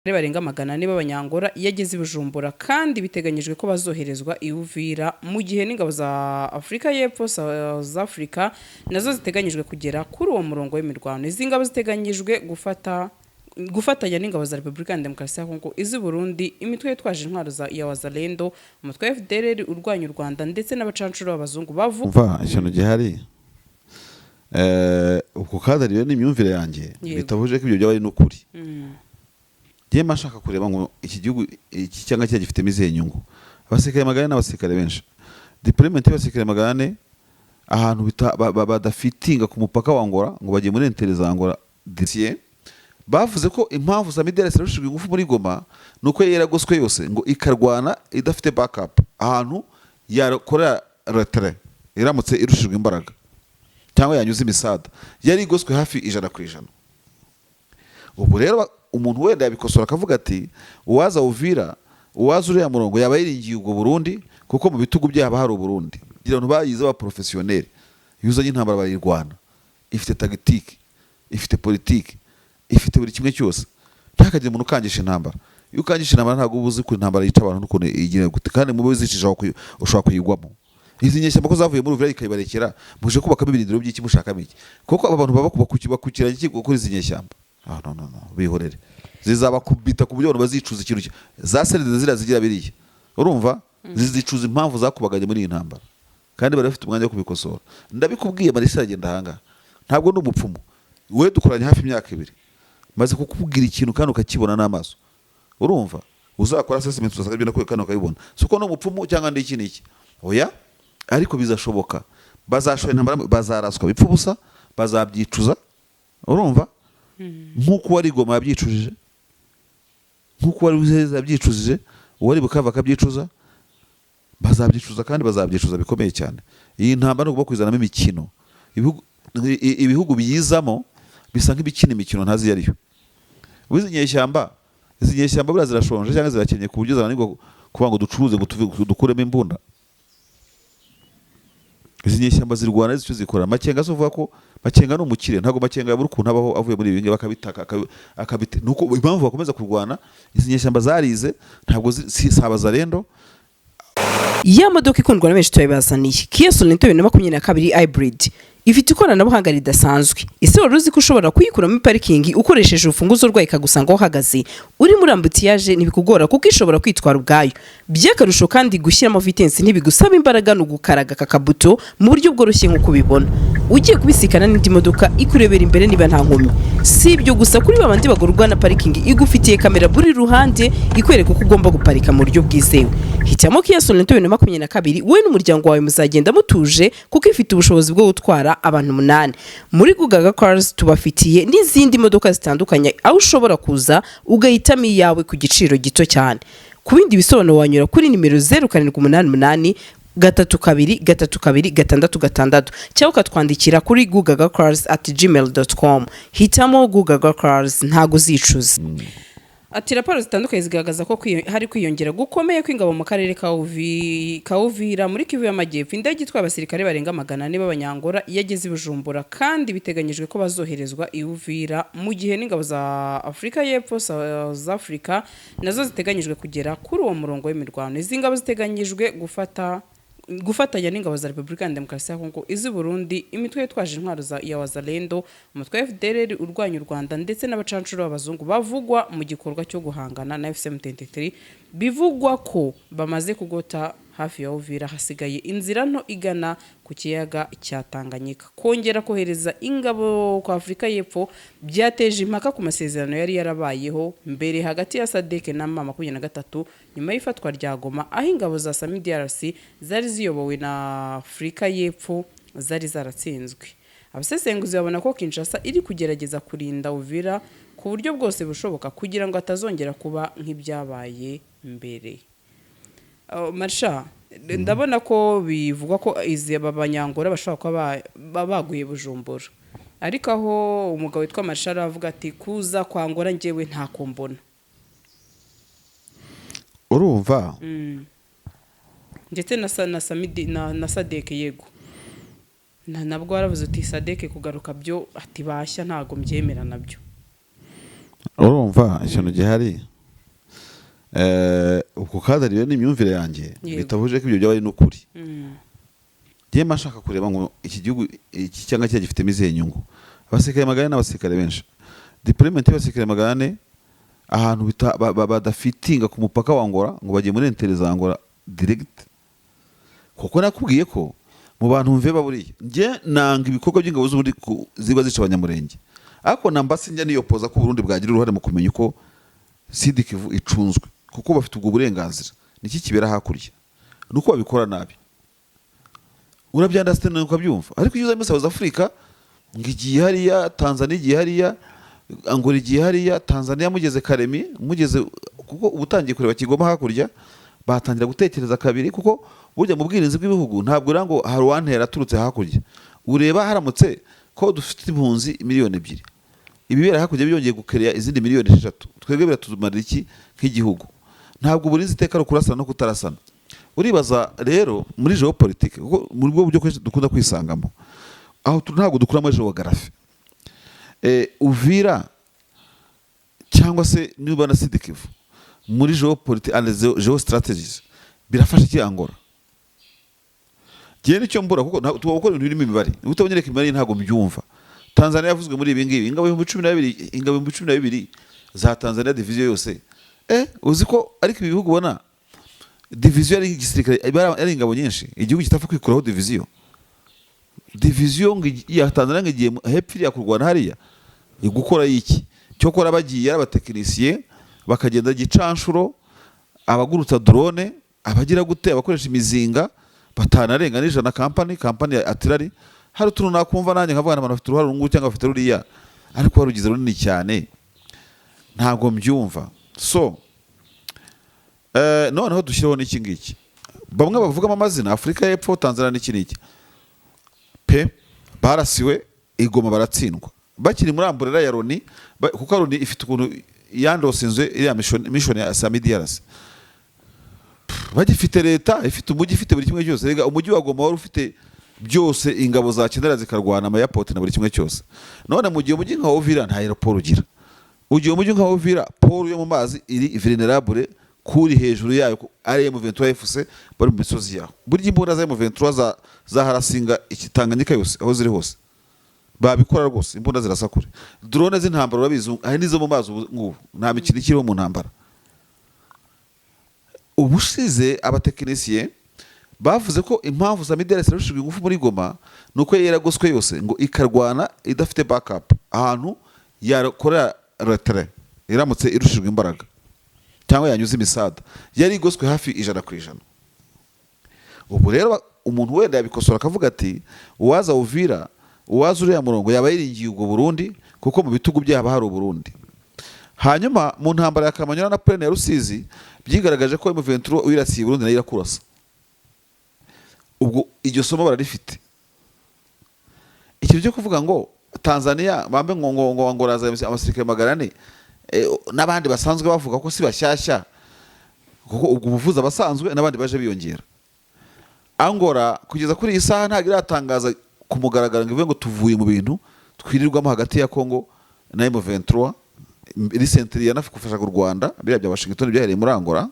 barenga 400 b'abanyangora yageze Bujumbura kandi biteganyijwe ko bazoherezwa iUvira mu gihe n'ingabo za Afrika y'Epfo South Africa nazo ziteganyijwe kugera kuri uwo murongo w'imirwano. Izi ngabo ziteganyijwe gufatanya n'ingabo za Republika ya Demokarasi ya Kongo izi Burundi, imitwe yitwaje intwaro ya Wazalendo, umutwe wa FDLR urwanya u Rwanda ndetse n'abacancuro b'abazungu bavuga ikintu gihari uko kadariwe n'imyumvire yanjye bitabuje ko ibyo byaba n'ukuri. Giye mashaka kureba ngo iki gihugu iki cyanga cya gifite mizihe nyungu. Abasirikare magana n'abasirikare benshi. Deployment y'abasirikare magana ahantu badafitinga ku mupaka wa Angola ngo bagiye muri intere za Angola disiye. Bavuze ko impamvu za Mideli yarushijwe ingufu muri Goma nuko yaragoswe yose ngo ikarwana idafite backup ahantu yakora retrait iramutse irushijwe imbaraga cyangwa yanyuze imisada yari igoswe hafi 100%. Ubu rero umuntu wenda yabikosora akavuga ati uwaza Uvira uwaza uriya murongo yaba yiringiye ubwo Burundi kuko mu bitugu byaba hari Burundi. Gira abantu bayize ba professionnel yuzanye intambara bayirwana ifite tactique ifite politique ifite buri kimwe cyose. Ntakagira umuntu ukangisha intambara. Iyo ukangisha intambara ntabwo ubuzi ku intambara yica abantu nuko igira gute kandi mu bizicisha ushobora kuyigwamo. Izi nyeshyamba ko zavuye muri Uvira ikayibarekera muje kubaka ibirindiro by'iki mushaka biki kuko aba bantu baba kubakukira iki gukora izi nyeshyamba. No bihorere zizabakubita ku buryo bazicuza ikintu za seride zigira biriye urumva zizicuza impamvu zakubaganye muri intambara kandi barafite umwanya wo kubikosora. Ndabikubwiye Marisa agenda hanga ntabwo n'umupfumu we dukoranye hafi imyaka 2 maze kukubwira ikintu kandi ukakibona n'amaso urumva uzakora assessment uzasabye no kwekana ukabibona suko no mupfumu cyangwa ndi iki niki oya ariko bizashoboka bazashoye intambara bazaraswa bipfubusa bazabyicuza urumva nkuko wari Goma yabyicujije nkuko wari Uzeza yabyicujije uwari Bukava akabyicuza bazabyicuza kandi bazabyicuza bikomeye cyane. Iyi ntambara no kwizanamo imikino ibihugu biyizamo bisa nk'ibikina imikino ntazi yariyo. Wizinye ishyamba bura zirashonje cyangwa zirakenye ku buryo zananirwa kuba ngo ducuruze ngo dukuremo imbunda. Izi nyeshyamba zirwana zicyo zikora Makenga so vuga ko Makenga no mukire ntago Makenga yabura ukuntu abaho avuye muri ibinge bakabitaka akabite nuko impamvu bakomeza kurwana izi nyeshyamba zarize ntabwo sabaza rendo. Ya modoka ikundwa na benshi tuyibazaniye Kia Sorento 2022 hybrid ifite ikoranabuhanga ridasanzwe. Ese wari uzi ko ushobora kuyikura muri parking ukoresheje urufunguzo rwayo ikagusanga aho uhagaze uri muri ambutiyaje ntibikugora kuko ishobora kwitwara ubwayo. Byakarusho kandi gushyiramo vitesse ntibigusaba imbaraga no gukaraga kakabuto mu buryo bworoshye nkuko ubibona. Ugiye kubisikana n'indi modoka ikurebera imbere niba nta nkomyi. Si ibyo gusa kuri babandi bagorwa na parking igufitiye kamera buri ruhande ikwereka ko ugomba guparika mu buryo bwizewe. Hitamo Kia Sorento 2022 we n'umuryango wawe muzagenda mutuje kuko ifite ubushobozi bwo gutwara abantu 8. Muri Gugaga Cars tubafitiye n'izindi modoka zitandukanye aho ushobora kuza ugahitamo iyawe ku giciro gito cyane. Ku bindi bisobanuro wanyura kuri nimero 0788 32 cyangwa ukatwandikira kuri gugagacars@gmail.com. Hitamo Gugaga Cars ntago zicuza. Ati raporo zitandukanye zigaragaza ko hari kwiyongera gukomeye kw'ingabo mu karere ka Uvira muri Kivu y'Amajyepfo. Indege itwaye abasirikare barenga 400 b'abanyangora yageze Bujumbura kandi biteganyijwe ko bazoherezwa iUvira mu gihe n'ingabo za Afrika y'Epfo South Africa nazo ziteganyijwe kugera kuri uwo murongo w'imirwano. Izi ngabo ziteganyijwe gufatanya n'ingabo za Republika ya Demokarasi ya Kongo izi Burundi, imitwe yitwaje intwaro ya Wazalendo, umutwe wa FDLR urwanya u Rwanda ndetse n'abacancuro b'abazungu bavugwa mu gikorwa cyo guhangana na FCM23. Bivugwa ko bamaze kugota hafi ya Uvira hasigaye inzira nto igana ku kiyaga cya Tanganyika. Kongera kohereza ingabo kwa Afrika y'Epfo byateje impaka ku masezerano yari yarabayeho mbere hagati ya SADC na M23 nyuma y'ifatwa rya Goma aho ingabo za SAMIDRC zari ziyobowe na Afrika y'Epfo zari zaratsinzwe. Abasesenguzi babona ko Kinshasa iri kugerageza kurinda Uvira ku buryo bwose bushoboka kugira ngo atazongera kuba nk'ibyabaye mbere. Marsha ndabona ko bivugwa ko izi abanyangora bashobora kuba baguye Bujumbura ariko aho umugabo witwa Marsha avuga ati kuza kwangora njyewe nta kombona urumva ndetse na Samidi na SADC yego nabwo waravuze uti SADC kugaruka byo ati bashya ntago mbyemera nabyo urumva ikintu gihari ubwo kandi rero n'imyumvire yanjye Yego. bitahuje ko ibyo byaba ari n'ukuri. Mm. Njye mashaka kureba ngo iki gihugu iki cyangwa cya gifitemo izihe nyungu. Abasirikare magana n'abasirikare benshi. Deployment y'abasirikare magana ahantu badafitinga ku mupaka wa Angola ngo bagiye muri intere za Angola direct. Kuko nakubwiye ko mu bantu mve baburiye njye nanga ibikorwa by'ingabo z'ubundi ziba zica abanyamurenge, ariko nambasi njya niyo poza ko Burundi bwagira uruhare mu kumenya uko Sud Kivu icunzwe, kuko bafite ubwo burenganzira. Niki kibera hakurya nuko babikora nabi, urabyandastana nuko byumva. Ariko iyo uza South Africa ngigiye hariya, Tanzania igiye hariya, Angola igiye hariya, Tanzania mugeze Karemi mugeze, kuko ubutangiye kureba Kigoma hakurya batangira gutekereza kabiri, kuko burya mu bwirinzi bw'ibihugu ntabwo rango hari uwantera aturutse hakurya. Ureba haramutse ko dufite impunzi miliyoni 2, ibibera hakurya byongeye gukereya izindi miliyoni 3, twebwe biratumarira iki nk'igihugu? Ntabwo uburinzi iteka ari kurasana no kutarasana. Uribaza rero muri geopolitique, kuko muri bwo buryo dukunda kwisangamo aho ntabwo dukuramo geography. Uvira cyangwa se niba na Sud Kivu muri geopolitique and geostrategies birafasha iki Angola? Giye nicyo mbura, kuko tuba gukora ibintu birimo imibare, utabonyereka imibare ntabwo mbyumva. Tanzania yavuzwe muri ibi ngibi, ingabo 12 za Tanzania division yose. Uzi ko ariko ibi bihugu ubona division ari igisirikare ari ingabo nyinshi, igihugu kitapfa kwikuraho division ya Tanzania ngiye hepfiri ya kurwana hariya igukora iki cyo kora bagiye abatekinisiye bakagenda gicanshuro, abagurutsa drone, abagira gute, abakoresha imizinga batanarenga n'ijana. Kampani ya Atirari hari utuntu nakumva nanjye nkavuga abantu bafite uruhare rungu cyangwa bafite ruriya, ariko barugize runini cyane ntabwo mbyumva. So noneho dushyiraho n'iki ngiki, bamwe bavugamo amazina Afurika y'Epfo, Tanzania n'iki n'iki pe barasiwe Igoma baratsindwa bakiri muri amburera ya Loni, kuko Loni ifite ukuntu yandosinzwe iriya mission ya Samidiaras. Bagifite leta ifite umujyi, ifite buri kimwe cyose. Rega umujyi wa Goma wari ufite byose, ingabo za Kindara zikarwana ama airport na buri kimwe cyose. None mu gihe umujyi nka Uvira nta airport ugira, ugiye umujyi nka Uvira port yo mu mazi iri vulnerable kuri hejuru yayo, ari M23 FC bari mu misozi yaho. Buri imbunda za M23 za harasinga ikitanganyika yose aho ziri hose babikora rwose, imbunda zirasakure. Drone z'intambara urabizi ari nizo mu mazi ngubu, nta mikino ikiriho mu ntambara. Ubushize abatekinisiye bavuze ko impamvu za Mideli yarushijwe ingufu muri Goma nuko yaragoswe yose ngo ikarwana idafite backup, ahantu yakora retrait iramutse irushijwe imbaraga cyangwa yanyuze imisada, yari igoswe hafi 100%. Ubu rero umuntu wenda yabikosora akavuga ati uwaza Uvira, uwaza uriya murongo yaba yiringiye ubwo Burundi, kuko mu bitugu byaba hari Burundi. Hanyuma mu ntambara ya Kamanyora na Plaine ya Rusizi byigaragaje ko M23 uyirasiye Burundi nayo irakurasa. Ubwo iryo somo bararifite. Icyo cyo kuvuga ngo Tanzania bambe ngo Angola abasirikare magana 4 n'abandi basanzwe bavuga ko si bashyashya, kuko ubwo buvuza abasanzwe n'abandi baje biyongera. Angola kugeza kuri iyi saha ntagira atangaza ku mugaragaro ngo tuvuye mu bintu twirirwamo hagati ya Congo na M23. Recently yanafasha ku Rwanda bya Washington byahereye muri Angola.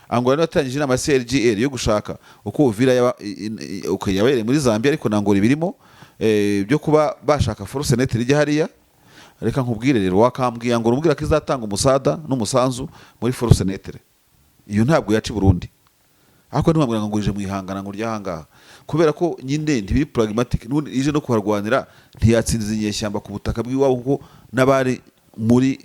Angola yatangije inama ya CLGL yo gushaka uko Uvira yabereye muri Zambia, ariko na Angola birimo byo kuba bashaka force net rijya hariya. Reka nkubwire rero, wakambwiye Angola umbwira ko izatanga umusada n'umusanzu muri force net, iyo ntabwo yaci Burundi. Ariko ntimwambwira ngo ngurije mu ihangana ngo ryahanga, kubera ko nyine ntibiri pragmatic, ije no kuharwanira ntiyatsindiza inyeshyamba ku butaka bw'iwabo, kuko n'abari muri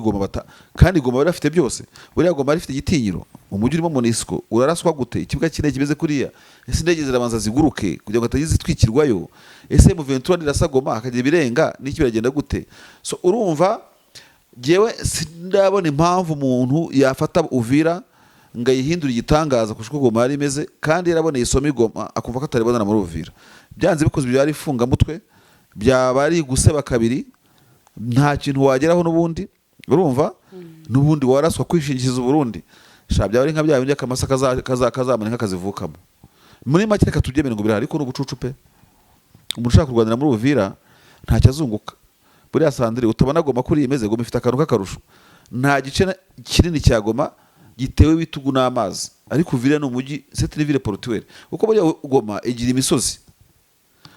Goma kandi Goma bari bafite byose. Buriya Goma bari bafite igitinyiro, umujyi urimo Monisco, uraraswa gute, ikibuga cy'indege kimeze kuriya, ese indege zirabanza ziguruke kugira ngo atagize zitwikirwayo, ese M23 nirasa Goma akagira birenga n'iki biragenda gute? So urumva jewe sindabona impamvu umuntu yafata Uvira ngayihindura igitangaza kushiko Goma yari imeze, kandi yaraboneye isomo Goma akumva ko ataribona muri Uvira. Byanze bikozwe byari ifunga mutwe, byabari guseba kabiri, nta kintu wageraho n'ubundi. Urumva n'ubundi waraswa kwishingiza Burundi, shabya bari nka bya bindi akamasa kazamana nk'akazivukamo. Muri make reka tubyemere ngo birahari, ariko n'ubucucu pe. Umuntu ushaka kurwanira muri Uvira nta cyazunguka. Buriya Sandri utabona Goma kuri imeze, Goma ifite akantu k'akarusho. nta gice kinini cya Goma gitewe bitugu n'amazi, ariko Uvira ni umujyi, c'est une ville portuaire, uko bajya Goma igira imisozi,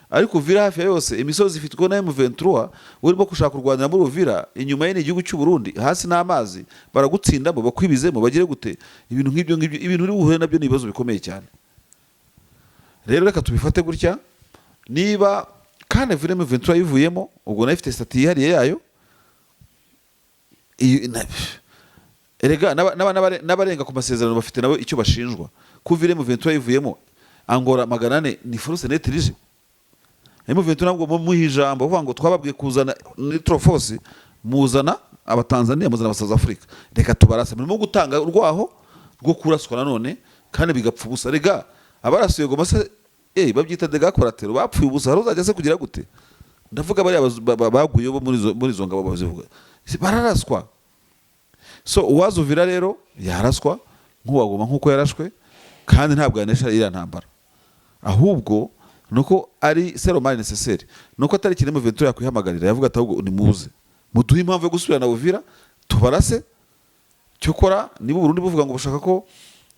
ariko Uvira hafi ya yose imisozi ifitwe na M23, urimo gushaka kurwanira muri Uvira, inyuma ye ni igihugu cy'u Burundi, hasi n'amazi, baragutsindamo bakwibizemo, bagire gute, ibintu nk'ibyo ibintu uri buhure nabyo ni ibibazo bikomeye cyane. Rero reka tubifate gutya, niba kandi Uvira M23 yivuyemo, ubwo nayo ifite stati yihariye yayo, erega n'abarenga ku masezerano bafite nabo icyo bashinjwa. Kuvira M23 yivuyemo, Angola 400 ni force netrije. M23 nabwo muhijambo bavuga ngo twababwiye kuzana neutral force, muzana abatanzania, muzana aba South Africa, reka tubarasa murimo gutanga urwaho rwo kuraswa nanone kandi bigapfa ubusa. Rega abarasuye Goma se babyita dega koratero, bapfuye ubusa, hari uzajya se kugira gute? Ndavuga bari baguye bo muri zo ngabo bazivuga bararaswa. So uwaza Uvira rero yaraswa nk'uwagoma nk'uko yarashwe, kandi ntabwo yanesha iriya ntambara, ahubwo nuko ari seromari necessaire, nuko atari kintu M23 yakwihamagarira, yavuga ati ahubwo ni muze muduhe impamvu yo gusubira na Uvira tubarase. Cyokora niba Burundi buvuga ngo bashaka ko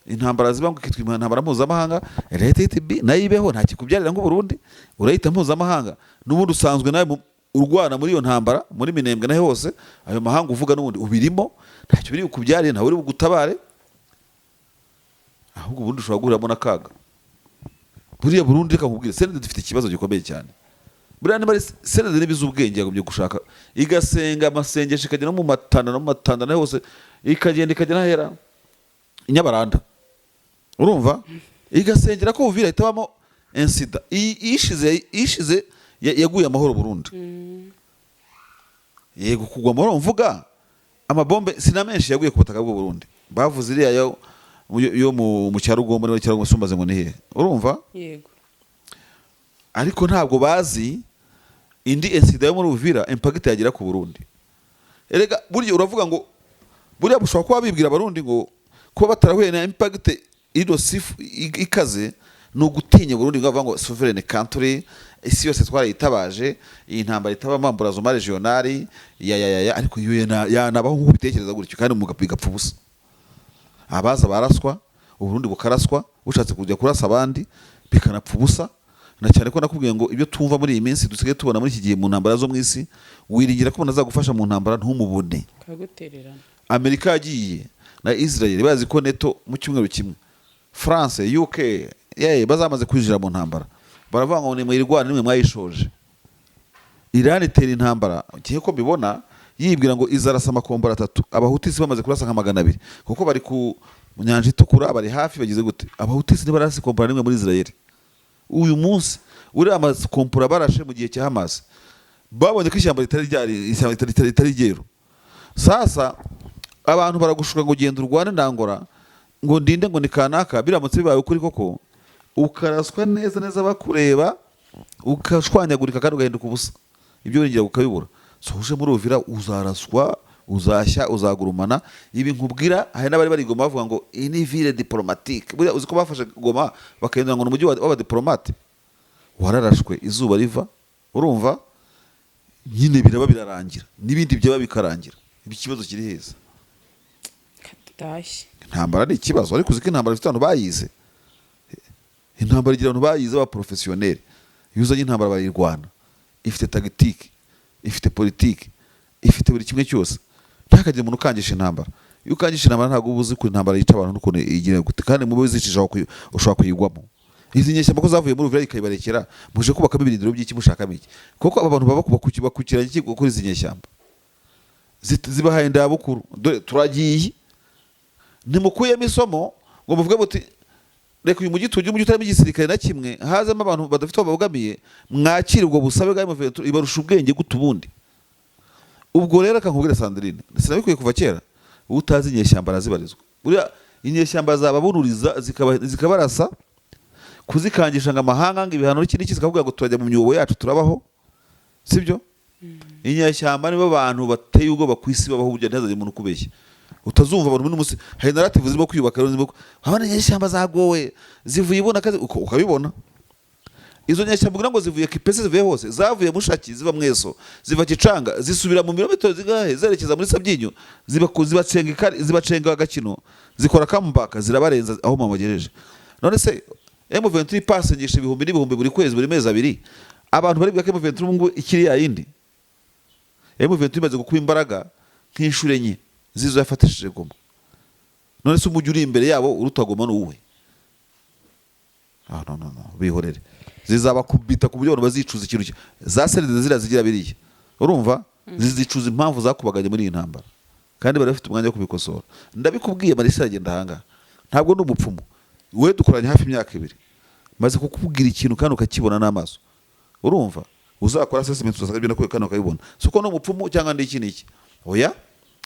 intambara ziba ngo kitwa intambara mpuzamahanga, leta y'TB nayo ibeho, nta kikubyarira ngo Burundi urayita mpuzamahanga, n'ubundi usanzwe nawe urwana muri iyo ntambara muri Minembwe naho hose, ayo mahanga uvuga n'ubundi ubirimo, ntacyo biri kubyarira, ntawe uri bugutabare, ahubwo ubundi ushobora guhuriramo n'akaga. Buriya Burundi reka nkubwire, Senede dufite ikibazo gikomeye cyane. Buriya niba Senede nibiza ubwenge yagombye gushaka igasenga amasengesho, ikagenda no mu matanda naho hose, ikagenda hera Nyabaranda, urumva, igasengera ko Uvira itabamo insida ishize yaguye amahoro Burundi. Yego kugwa amahoro, mvuga amabombe sina menshi yaguye ku butaka bw'u Burundi, bavuze iriya yo mu cyarugombo muri cyarugombo sumbaze ngo nihe, urumva. Yego, ariko ntabwo bazi indi insida yo muri Uvira impact yagira ku Burundi. Erega burya uravuga ngo buriya bushobora kuba bibwira abarundi ngo kuba batarahuye na impact ido sifu ikaze, no gutinya Burundi ngo bavuga ngo sovereign country, isi yose twarayitabaje, iyi ntambara itaba mamburazo ma regionali ariko iyo yanabaho nk'uko bitekereza gutyo, kandi mugapfa ubusa. Abaza baraswa, Uburundi bukaraswa, bushatse kujya kurasa abandi bikanapfa ubusa. Na cyane ko nakubwiye ngo ibyo tumva muri iyi minsi dusigaye tubona muri iki gihe mu ntambara zo mu isi, wiringira ko nazagufasha mu ntambara ntumubone, kagutererana. Amerika yagiye na Israel bazi ko neto mu cyumweru kimwe, France, UK bazamaze kwinjira mu ntambara, baravuga ngo ni mwirwana nimwe mwayishoje. Iran itera intambara, kihe ko bibona yibwira ngo izarasa amakombora 3, abahutisi bamaze kurasa nka 200, kuko bari ku nyanja itukura, bari hafi bagize gute, abahutisi ntibarasa kombora nimwe muri Israel. Uyu munsi uri amakompora barashe mu gihe cya Hamas, babonye ko ishyamba ritari ryero. Sasa abantu baragushuka ngo genda urwane ndangora ngo ndinde ngo ni kanaka, biramutse bibaye ukuri koko ukaraswa neza bakureba, ukashwanyagurika kandi ugahinduka ubusa, ibyo wingira ukabibura. So uje muri Uvira uzaraswa, uzashya, uzagurumana. Ibi nkubwira hari n'abari bari Goma bavuga ngo ini ville diplomatique, buriya uzi ko bafashe Goma bakayendera ngo umujyi w'aba diplomate. Wararashwe izuba riva, urumva, nyine biraba birarangira, n'ibindi byaba bikarangira. Ibi kibazo kiri heza, intambara ni ikibazo, ariko uziko intambara ifite abantu bayize. Intambara igira abantu bayize ba professionnel, yuza y'intambara bayirwana, ifite tactique, ifite politique, ifite buri kimwe cyose. Ntakagira umuntu ukangisha intambara. Iyo ukangisha intambara ntabwo ubuzi ko intambara yica abantu n'ukuntu igira gute, kandi mu bizicisha ushobora kuyigwamo. Izi nyeshyamba ko zavuye muri Uvira ikayibarekera, muje kubaka ibirindiro by'iki mushaka miki, kuko aba bantu baba bakukiranye iki gukora izi nyeshyamba zibahaye ndabukuru. Dore turagiye nimukuyemo isomo ngo muvuge muti reka uyu mujyi tujye umujyi utarimo igisirikare na kimwe, hazemo abantu badafite aho babogamiye, mwakira ubwo busabe bwa M23 ibarusha ubwenge gute ubundi. Ubwo rero akankubwira Sandrine, sinabikuye kuva kera, utazi inyeshyamba arazibarizwa. Buriya inyeshyamba zababunuriza zikabarasa, kuzikangisha ngo amahanga ngo ibihano n'ikindi zikavuga ngo turajya mu myobo yacu turabaho, sibyo? Inyeshyamba nibo abantu bateye ubwoba ku isi babaho, burya ntazaje umuntu kubeshya. Utazumva abantu muri musi hari narrative zirimo kwiyubaka, abana inyeshyamba zagowe zivuye ibona kazi ukabibona. izo nyeshyamba kugira ngo zivuye Kipese zivuye hose, zavuye Mushaki ziva Mweso ziva Gicanga zisubira mu birometero zingahe zerekeza muri Sabyinyo, zibacenga Agakino, zikora comeback zirabarenza aho mwamugejeje. None se M23 pasengisha ibihumbi n'ibihumbi buri kwezi buri mezi abiri, abantu bari bwake M23 ngo ikiri yindi. M23 imaze gukuba imbaraga nk'inshuro enye zizo yafatishije Goma. None se umujyi uri imbere yabo uruta Goma n'uwe? No, bihorere. Zizabakubita ku buryo abantu bazicuza ikintu za seride zirazigira biriya. Urumva? Zizicuza impamvu zakubaganye muri iyi ntambara. Kandi bari bafite umwanya wo kubikosora. Ndabikubwiye Marisa agenda hanga. Ntabwo ndi umupfumu. We dukoranye hafi imyaka 2. Maze kukubwira ikintu kandi ukakibona n'amaso. Urumva? Uzakora assessment uzasanga no kwekana ukabibona. Suko no umupfumu cyangwa ndi iki niki. Oya?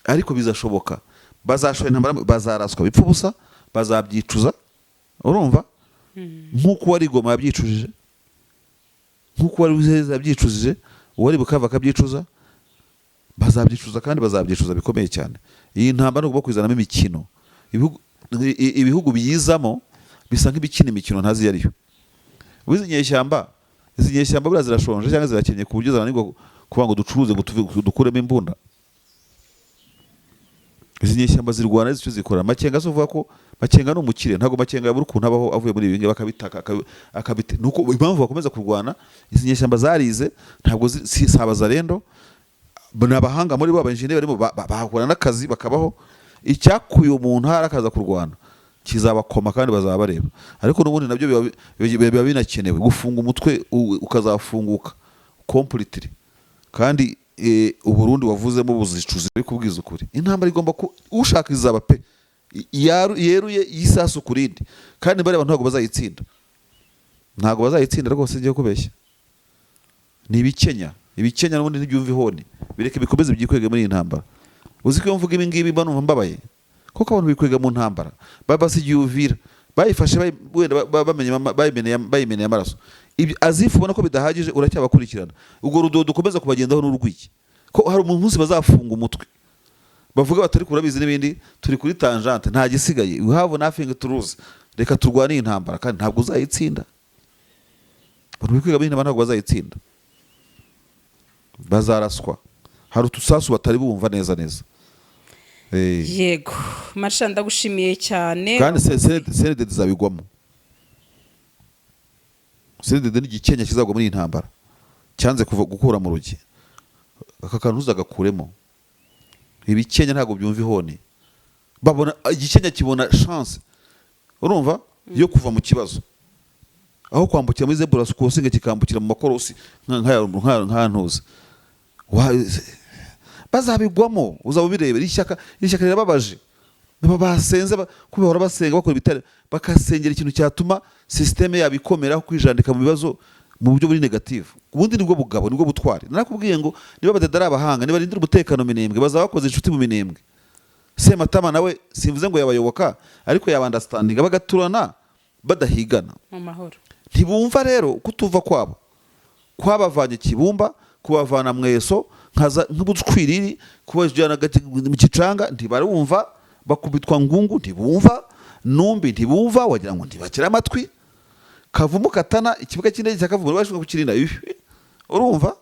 Ariko bizashoboka. Bazashoye intambara, bazaraswa bipfa ubusa, bazabyicuza. Urumva? Nkuko wari Goma yabyicujije, nkuko wari Uzeza yabyicujije, uwari Bukava akabyicuza, bazabyicuza kandi bazabyicuza bikomeye cyane. Iyi ntambara no kwizanamo imikino. Ibihugu biyizamo bisa nk'ibikina imikino ntazi yariyo. Izi nyeshyamba bura zirashonje cyangwa zirakenye ku buryo zananirwa kuba ngo ducuruze ngo dukuremo imbunda. Izi nyeshyamba zirwana zicyo zikora. Makenga so vuga ko Makenga no mukire, ntago Makenga yabura ukuntu abaho avuye muri ibinge bakabitaka akabite. Nuko impamvu bakomeza kurwana, izi nyeshyamba zarize ntabwo sabaza rendo n'abahanga muri bo abanjine barimo bahakora n'akazi bakabaho. Icyakuye umuntu harakaza kurwana kizabakoma kandi bazaba bareba. Ariko n'ubundi nabyo biba binakenewe gufunga umutwe ukazafunguka completely. Kandi Uburundi wavuzemo buzicuza kubwiza ukuri. Intambara igomba ushaka izaba pe yeruye yisasu kurindi, kandi bari abantu ntago bazayitsinda. Ntago bazayitsinda rwose ngiye kubeshya. Ni ibikenya n'ubundi ntibyumva ihone. Bireke bikomeze byikwege muri intambara. Uzi ko mvuga ibi ngibi banumva mbabaye. Koko abantu bikwega mu ntambara. Babasigiye Uvira. Bayifashe bayimeneye amaraso. Azifu ubona ko bidahagije uracyabakurikirana. Ubwo rudodo ukomeza kubagendaho n'urwiki. Ko hari umunsi bazafunga umutwe. Bavuga batari kurabizi n'ibindi turi kuri tangente nta gisigaye. We have nothing to lose. Reka turwane intambara kandi ntabwo uzayitsinda. Abantu bikwega bindi ntabwo bazayitsinda. Bazaraswa. Hari utusasu batari bumva neza. Yego, Marsha ndagushimiye cyane. Kandi senede zizabigwamo. Senede ni igikenya kizagwa muri intambara. Cyanze gukura mu rugi. Aka kantu uzagakuremo. Ibikenya ntago byumva ihone. Babona igikenya kibona chance. Urumva? Yo kuva mu kibazo. Aho kwambukira muri zebra crossing kikambukira mu makorosi nkantuza. Bazabigwamo uzabubirebe ishyaka rirababaje. Basenze kubahora basenga bakora bitare bakasengera ikintu cyatuma systeme yabikomera kwijandika mu bibazo mu buryo buri negative. Ubundi nibwo bugabo nibwo butwari. Narakubwiye ngo niba badadara abahanga niba rindira umutekano Minembwe bazabakoze inshuti mu Minembwe. Sematama nawe simvuze ngo yabayoboka ariko yabandastanding bagaturana badahigana mu mahoro. Ntibumva rero kutuva kwabavanye Kibumba kubavana Mweso nk'ubutwiriri kubajyana mu Gicanga ntibarumva, bakubitwa Ngungu ntibumva, Numbi ntibumva, wagira ngo ntibakira amatwi. Kavumu Katana ikibuga cy'indege cya Kavumu bashaka kukirinda. Urumva?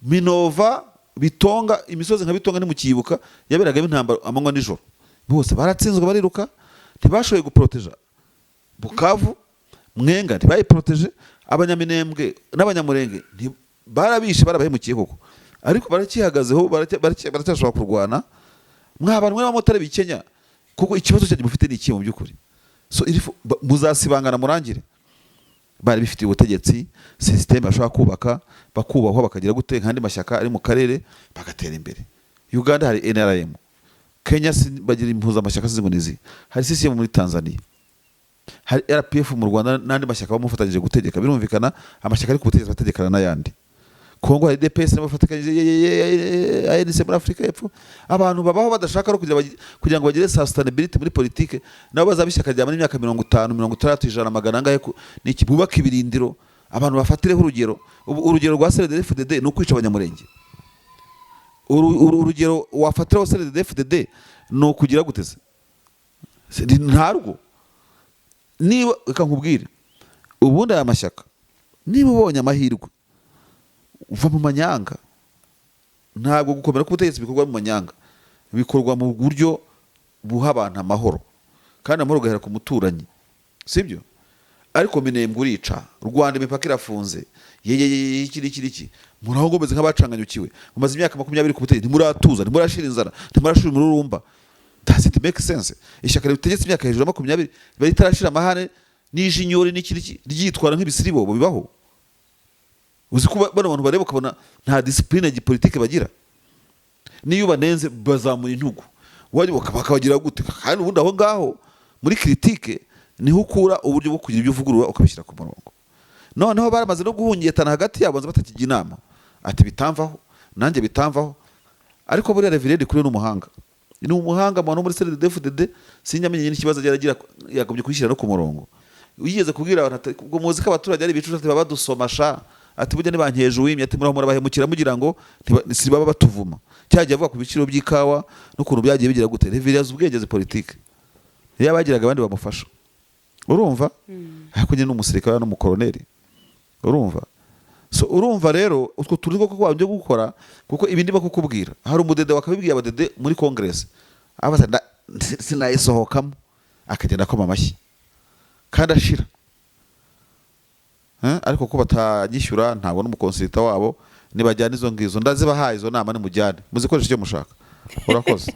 Minova, Bitonga, imisozi nka Bitonga ni mu Kibuka yaberaga intambara amanywa nijoro. Bose baratsinzwe bariruka, ntibashoboye guproteja. Bukavu, Mwenga ntibayiproteje, Abanyaminembwe n'Abanyamurenge barabishe barabahemukiye koko. Ariko barakihagazeho baracyashobora kurwana. Mwabantu n'abamotari bikenya kuko ikibazo cyaje mufite ni iki mu byukuri. So muzasibangana murangire. Bari bifite ubutegetsi, system bashaka kubaka, bakubahwa bakagira gute kandi mashyaka ari mu karere bagatera imbere. Uganda hari NRM. Kenya bagira impuza amashyaka zingonizi. Hari CCM muri Tanzania. Hari RPF mu Rwanda nandi mashyaka bamufatanyije gutegeka. Birumvikana amashyaka ari ku butegetsi bategekana n'ayandi. Kongo hari DPS n'abafatikanyije ANC muri Afrika y'Epfo. Abantu babaho badashaka kugira ngo bagire sustainability muri politike, nabo bazabishyaka rya muri imyaka 50, 60, 100 magana ngahe niki bubaka ibirindiro abantu bafatireho urugero. Urugero rwa CNDD-FDD no kwica Abanyamurenge. Urugero wafatiraho CNDD-FDD no kugira guteze. Ntarwo niba eka nkubwire ubundi aya mashyaka niba ubonye amahirwe uva mu manyanga. Ntabwo gukomera k'ubutegetsi bikorwa mu manyanga, bikorwa mu buryo buha abantu amahoro, kandi amahoro gahera ku muturanyi, sibyo? Ariko minembwe urica, Rwanda imipaka irafunze, iki muraho ngomeze nk'abacanganyukiwe, mumaze imyaka 20 ku butegetsi, ntimuratuza, ntimurashira inzara, ntimurashira umururumba. Does it make sense? Ishyaka ritegetse imyaka hejuru ya 20 bari tarashira amahane n'ijinyori n'ikiriki ryitwara nk'ibisiribo bibaho. Uzi ko bano bantu bareba ukabona nta discipline ya politike bagira, niyo banenze bazamura intugu, waje bakabagira gute? Kandi ubundi aho ngaho muri critique niho ukura uburyo bwo kugira ibyo uvugurura ukabishyira ku murongo. Noneho baramaze no guhungiyetana hagati yabo batakijya inama, ati bitamvaho nanjye bitamvaho. Ariko buri Reverend kuri n'umuhanga, ni umuhanga mu muri CDD sinyamenye n'ikibazo agira yakobye kwishyira no ku murongo. Uyigeze kubwira abantu ubwo muzi ko abaturage ari bicucu ati babadusomasha, ati burya nibankeje uwimye, ati muraho murabahemukira mugira ngo si baba batuvuma. Cyagiye avuga ku biciro by'ikawa n'ukuntu byagiye bigira gute. Reverend yazi ubwengeze politike, yabagiraga abandi bamufasha, urumva? Ariko nyine n'umusirikare n'umukoloneli, urumva? So urumva rero utwo turigo ko kwabyo gukora, kuko ibindi bakukubwira. Hari umudede wakabibwiye abadede muri congress, abaza sinayisohokamo, akagenda akoma amashyi kandi ashira. Ariko ko batanyishyura ntabwo n'umukonsulta wabo nibajyana izo ngizo ndazibahaye izo nama ni mujyane muzikoresha icyo mushaka. Urakoze.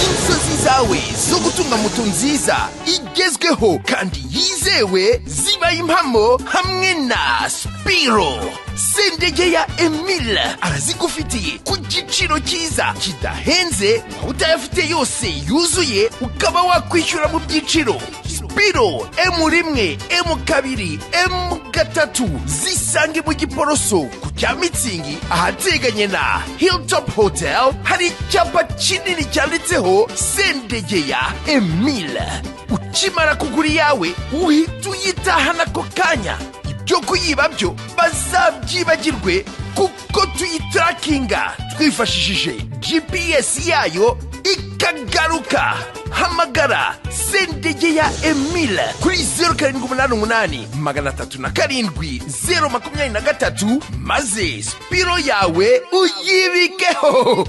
Inzozi zawe zo gutunga moto nziza igezweho kandi yizewe zibaye impamo hamwe na Spiro. Sendegeya Emile arazigufitiye ku giciro cyiza kidahenze, utayafite yose yuzuye ukaba wakwishyura mu byiciro. Spiro M1, M2, M3 zisange mu Giporoso ku Cyamitsingi ahateganye na Hilltop Hotel. Hari icyapa kinini cyanditseho Sendegeya Emile. Ukimara kugura yawe uhita uyitahana ako kanya. Ibyo kuyiba byo bazabyibagirwe kuko tuyitrakinga twifashishije GPS yayo ikagaruka. Hamagara Sendegeya Emile kuri 0788 307 023 maze Spiro yawe uyibikeho.